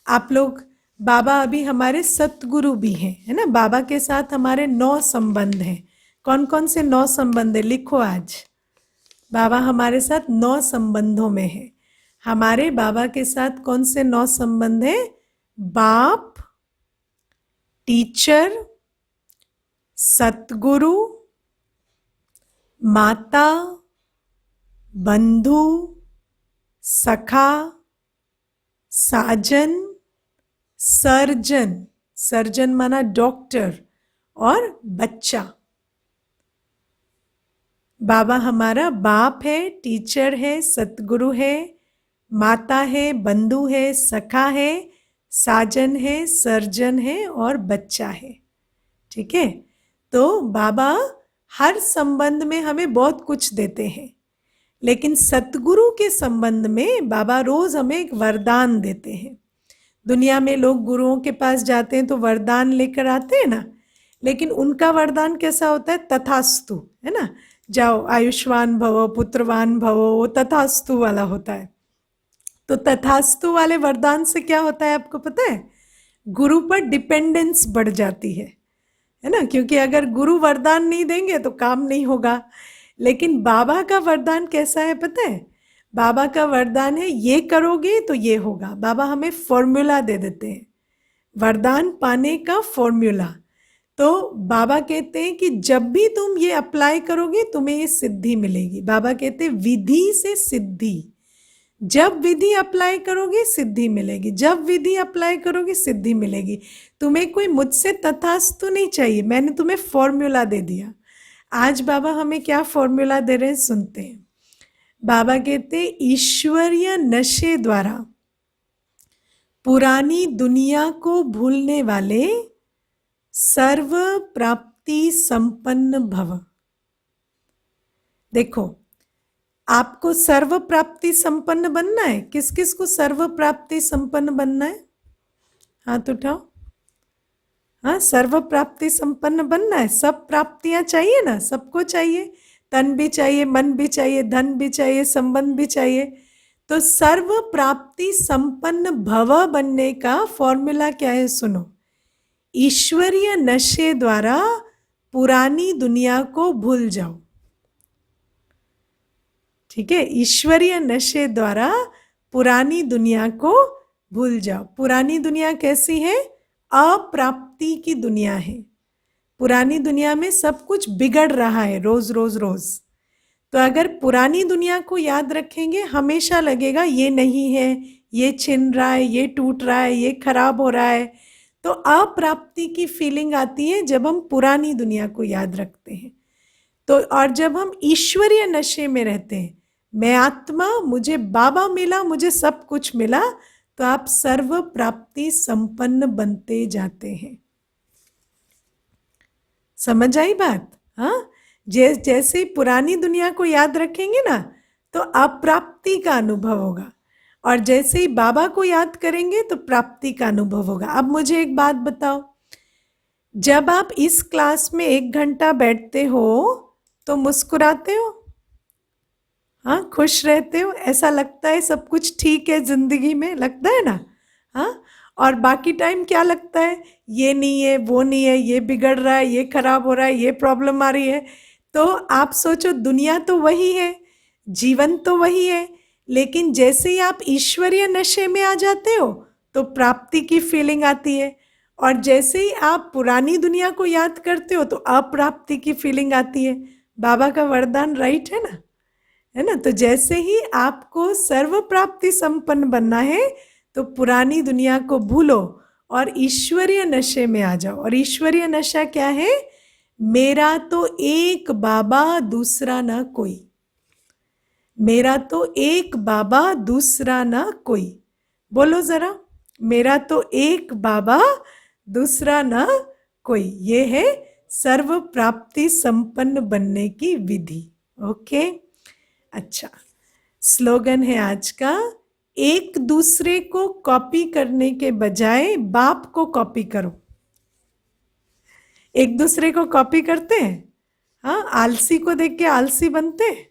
आप लोग, बाबा अभी हमारे सतगुरु भी हैं, है ना। बाबा के साथ हमारे 9 संबंध हैं। कौन कौन से 9 संबंध है, लिखो आज। बाबा हमारे साथ 9 संबंधों में है। हमारे बाबा के साथ कौन से 9 संबंध है? बाप, टीचर, सतगुरु, माता, बंधु, सखा, साजन, सर्जन, सर्जन माना डॉक्टर, और बच्चा। बाबा हमारा बाप है, टीचर है, सतगुरु है, माता है, बंधु है, सखा है, साजन है, सर्जन है और बच्चा है, ठीक है। तो बाबा हर संबंध में हमें बहुत कुछ देते हैं, लेकिन सतगुरु के संबंध में बाबा रोज हमें एक वरदान देते हैं। दुनिया में लोग गुरुओं के पास जाते हैं तो वरदान लेकर आते हैं ना, लेकिन उनका वरदान कैसा होता है? तथास्तु, है ना। जाओ आयुष्मान भवो, पुत्रवान भवो, वो तथास्तु वाला होता है। तो तथास्तु वाले वरदान से क्या होता है आपको पता है? गुरु पर डिपेंडेंस बढ़ जाती है ना। क्योंकि अगर गुरु वरदान नहीं देंगे तो काम नहीं होगा। लेकिन बाबा का वरदान कैसा है पता है? बाबा का वरदान है ये करोगे तो ये होगा। बाबा हमें फॉर्मूला दे देते हैं, वरदान पाने का फॉर्मूला। तो बाबा कहते हैं कि जब भी तुम ये अप्लाई करोगे तुम्हें ये सिद्धि मिलेगी। बाबा कहते हैं विधि से सिद्धि, जब विधि अप्लाई करोगे सिद्धि मिलेगी, जब विधि अप्लाई करोगे सिद्धि मिलेगी। तुम्हें कोई मुझसे तथास्तु नहीं चाहिए, मैंने तुम्हें फॉर्मूला दे दिया। आज बाबा हमें क्या फॉर्मूला दे रहे हैं, सुनते हैं। बाबा कहते हैं ईश्वरीय नशे द्वारा पुरानी दुनिया को भूलने वाले सर्व प्राप्ति संपन्न भव। देखो, आपको सर्व प्राप्ति संपन्न बनना है। किस किस को सर्व प्राप्ति संपन्न बनना है? हाथ उठाओ। हाँ, सर्व प्राप्ति संपन्न बनना है। सब प्राप्तियां चाहिए ना, सबको चाहिए। तन भी चाहिए, मन भी चाहिए, धन भी चाहिए, संबंध भी चाहिए। तो सर्व प्राप्ति संपन्न भव बनने का फॉर्मूला क्या है, सुनो। ईश्वरीय नशे द्वारा पुरानी दुनिया को भूल जाओ, ठीक है। ईश्वरीय नशे द्वारा पुरानी दुनिया को भूल जाओ। पुरानी दुनिया कैसी है? अप्राप्ति की दुनिया है। पुरानी दुनिया में सब कुछ बिगड़ रहा है रोज रोज रोज। तो अगर पुरानी दुनिया को याद रखेंगे, हमेशा लगेगा ये नहीं है, ये छिन रहा है, ये टूट रहा है, ये खराब हो रहा है। तो अप्राप्ति की फीलिंग आती है जब हम पुरानी दुनिया को याद रखते हैं। तो और जब हम ईश्वरीय नशे में रहते हैं, मैं आत्मा, मुझे बाबा मिला, मुझे सब कुछ मिला, तो आप सर्व प्राप्ति संपन्न बनते जाते हैं। समझ आई बात? हाँ, जैसे ही पुरानी दुनिया को याद रखेंगे ना, तो अप्राप्ति का अनुभव होगा, और जैसे ही बाबा को याद करेंगे तो प्राप्ति का अनुभव होगा। अब मुझे एक बात बताओ, जब आप इस क्लास में 1 घंटा बैठते हो तो मुस्कुराते हो? हाँ, खुश रहते हो? ऐसा लगता है सब कुछ ठीक है जिंदगी में, लगता है ना? हाँ, और बाकी टाइम क्या लगता है? ये नहीं है, वो नहीं है, ये बिगड़ रहा है, ये खराब हो रहा है, ये प्रॉब्लम आ रही है। तो आप सोचो, दुनिया तो वही है, जीवन तो वही है, लेकिन जैसे ही आप ईश्वरीय नशे में आ जाते हो तो प्राप्ति की फीलिंग आती है, और जैसे ही आप पुरानी दुनिया को याद करते हो तो अप्राप्ति की फीलिंग आती है। बाबा का वरदान राइट है ना? है ना? तो जैसे ही आपको सर्व प्राप्ति संपन्न बनना है, तो पुरानी दुनिया को भूलो और ईश्वरीय नशे में आ जाओ। और ईश्वरीय नशा क्या है? मेरा तो एक बाबा, दूसरा ना कोई। मेरा तो एक बाबा, दूसरा ना कोई। बोलो जरा, मेरा तो एक बाबा, दूसरा ना कोई। ये है सर्व प्राप्ति संपन्न बनने की विधि। ओके, अच्छा, स्लोगन है आज का, एक दूसरे को कॉपी करने के बजाय बाप को कॉपी करो। एक दूसरे को कॉपी करते हैं, हाँ, आलसी को देख के आलसी बनते हैं।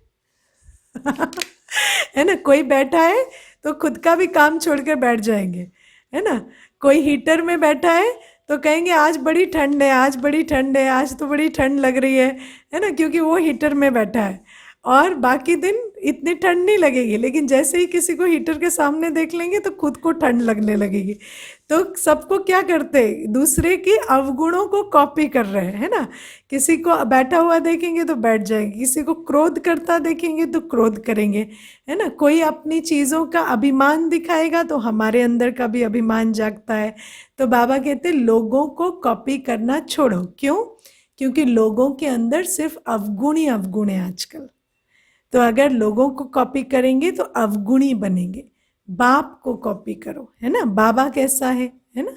है ना? कोई बैठा है तो खुद का भी काम छोड़कर बैठ जाएंगे, है ना? कोई हीटर में बैठा है तो कहेंगे आज बड़ी ठंड है, आज बड़ी ठंड है, आज तो बड़ी ठंड लग रही है ना? क्योंकि वो हीटर में बैठा है, और बाकी दिन इतनी ठंड नहीं लगेगी, लेकिन जैसे ही किसी को हीटर के सामने देख लेंगे तो खुद को ठंड लगने लगेगी। तो सबको क्या करते हैं? दूसरे के अवगुणों को कॉपी कर रहे हैं, है ना? किसी को बैठा हुआ देखेंगे तो बैठ जाएंगे, किसी को क्रोध करता देखेंगे तो क्रोध करेंगे, है ना? कोई अपनी चीज़ों का अभिमान दिखाएगा तो हमारे अंदर का भी अभिमान जागता है। तो बाबा कहते हैं लोगों को कॉपी करना छोड़ो। क्यों? क्योंकि लोगों के अंदर सिर्फ अवगुण ही अवगुण है आजकल। तो अगर लोगों को कॉपी करेंगे तो अवगुणी बनेंगे। बाप को कॉपी करो, है ना? बाबा कैसा है ना?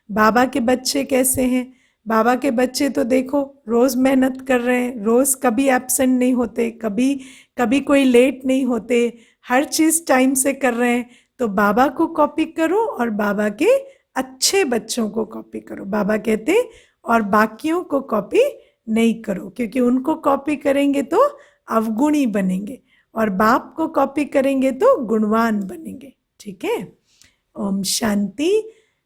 बाबा के बच्चे कैसे हैं? बाबा के बच्चे तो देखो रोज मेहनत कर रहे हैं, रोज कभी एब्सेंट नहीं होते, कभी कभी कोई लेट नहीं होते, हर चीज टाइम से कर रहे हैं। तो बाबा को कॉपी करो और बाबा के अच्छे बच्चों को कॉपी करो। बाबा कहते और बाकियों को कॉपी नहीं करो, क्योंकि उनको कॉपी करेंगे तो अवगुणी बनेंगे, और बाप को कॉपी करेंगे तो गुणवान बनेंगे। ठीक है? ओम शांति।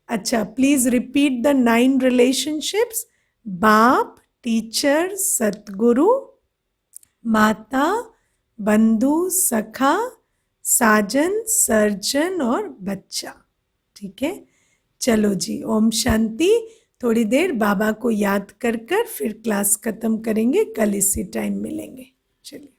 अच्छा, प्लीज रिपीट द 9 रिलेशनशिप्स। बाप, टीचर, सतगुरु, माता, बंधु, सखा, साजन, सर्जन और बच्चा। ठीक है? चलो जी, ओम शांति। थोड़ी देर बाबा को याद कर कर फिर क्लास खत्म करेंगे, कल इसी टाइम मिलेंगे। चलिए।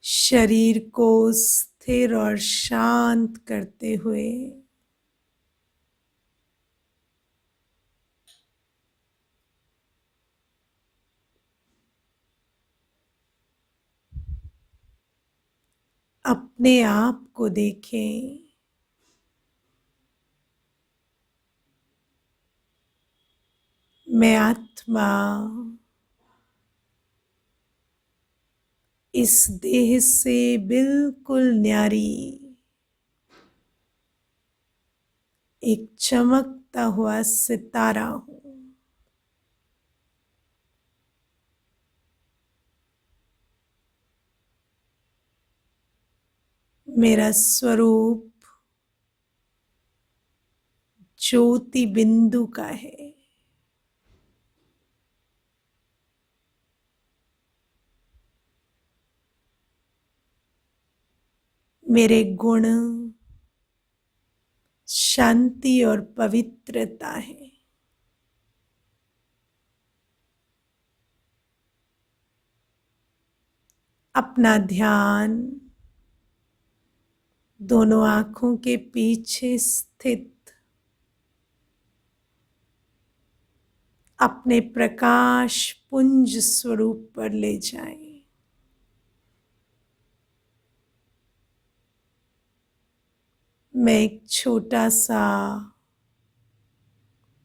शरीर को स्थिर और शांत करते हुए अपने आप को देखें। मैं आत्मा इस देह से बिल्कुल न्यारी एक चमकता हुआ सितारा हूं। मेरा स्वरूप ज्योति बिंदु का है। मेरे गुण शांति और पवित्रता है। अपना ध्यान दोनों आंखों के पीछे स्थित अपने प्रकाश पुंज स्वरूप पर ले जाएं। मैं एक छोटा सा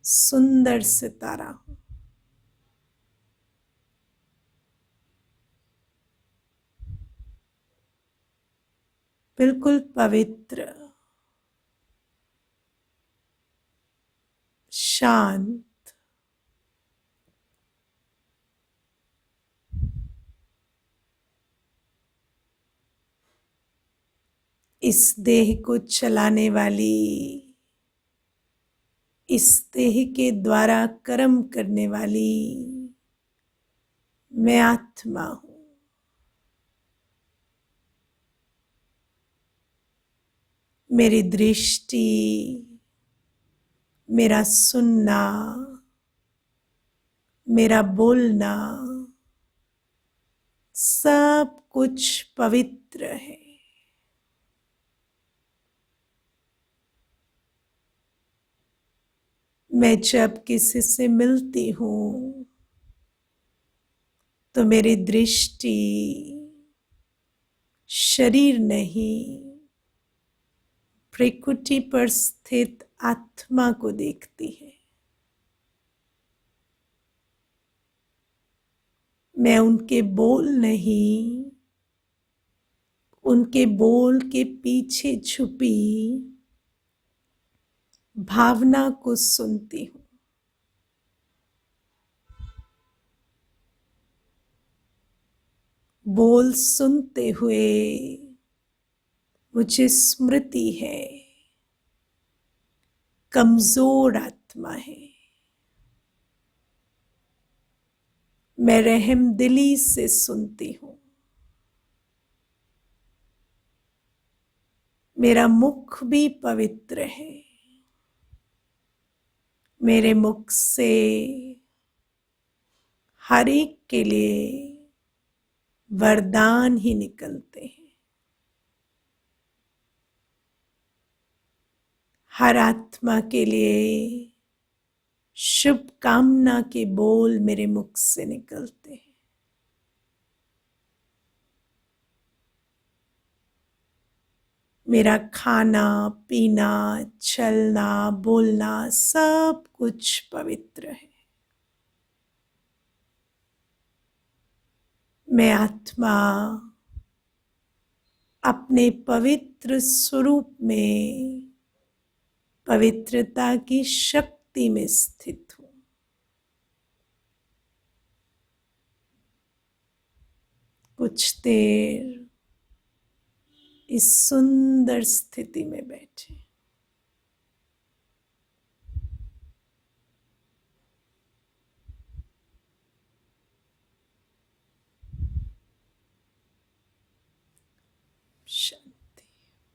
सुंदर सितारा हूं। बिल्कुल पवित्र, शांत, इस देह को चलाने वाली, इस देह के द्वारा कर्म करने वाली मैं आत्मा हूं। मेरी दृष्टि, मेरा सुनना, मेरा बोलना सब कुछ पवित्र है। मैं जब किसी से मिलती हूं तो मेरी दृष्टि शरीर नहीं, प्रकृति पर स्थित आत्मा को देखती है। मैं उनके बोल नहीं, उनके बोल के पीछे छुपी भावना को सुनती हूं। बोल सुनते हुए मुझे स्मृति है, कमजोर आत्मा है। मैं रहम दिली से सुनती हूं। मेरा मुख भी पवित्र है। मेरे मुख से हर एक के लिए वरदान ही निकलते हैं। हर आत्मा के लिए शुभ कामना के बोल मेरे मुख से निकलते हैं। मेरा खाना पीना, चलना, बोलना सब कुछ पवित्र है। मैं आत्मा अपने पवित्र स्वरूप में पवित्रता की शक्ति में स्थित हूं। कुछ देर इस सुंदर स्थिति में बैठे।